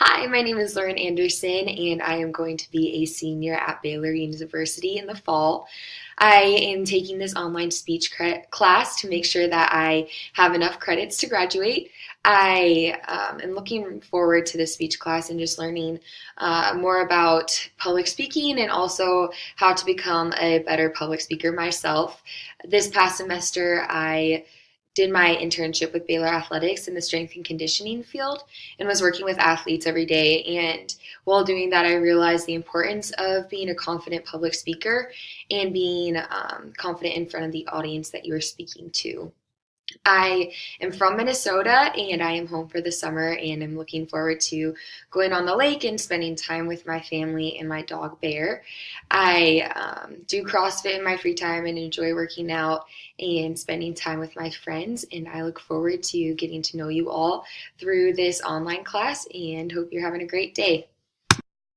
Hi, my name is Lauren Anderson, and I am going to be a senior at Baylor University in the fall. I am taking this online speech class to make sure that I have enough credits to graduate. I am looking forward to this speech class and just learning more about public speaking and also how to become a better public speaker myself. This past semester, I did my internship with Baylor Athletics in the strength and conditioning field and was working with athletes every day. And while doing that, I realized the importance of being a confident public speaker and being confident in front of the audience that you are speaking to. I am from Minnesota and I am home for the summer and I'm looking forward to going on the lake and spending time with my family and my dog Bear. I do CrossFit in my free time and enjoy working out and spending time with my friends. And I look forward to getting to know you all through this online class and hope you're having a great day.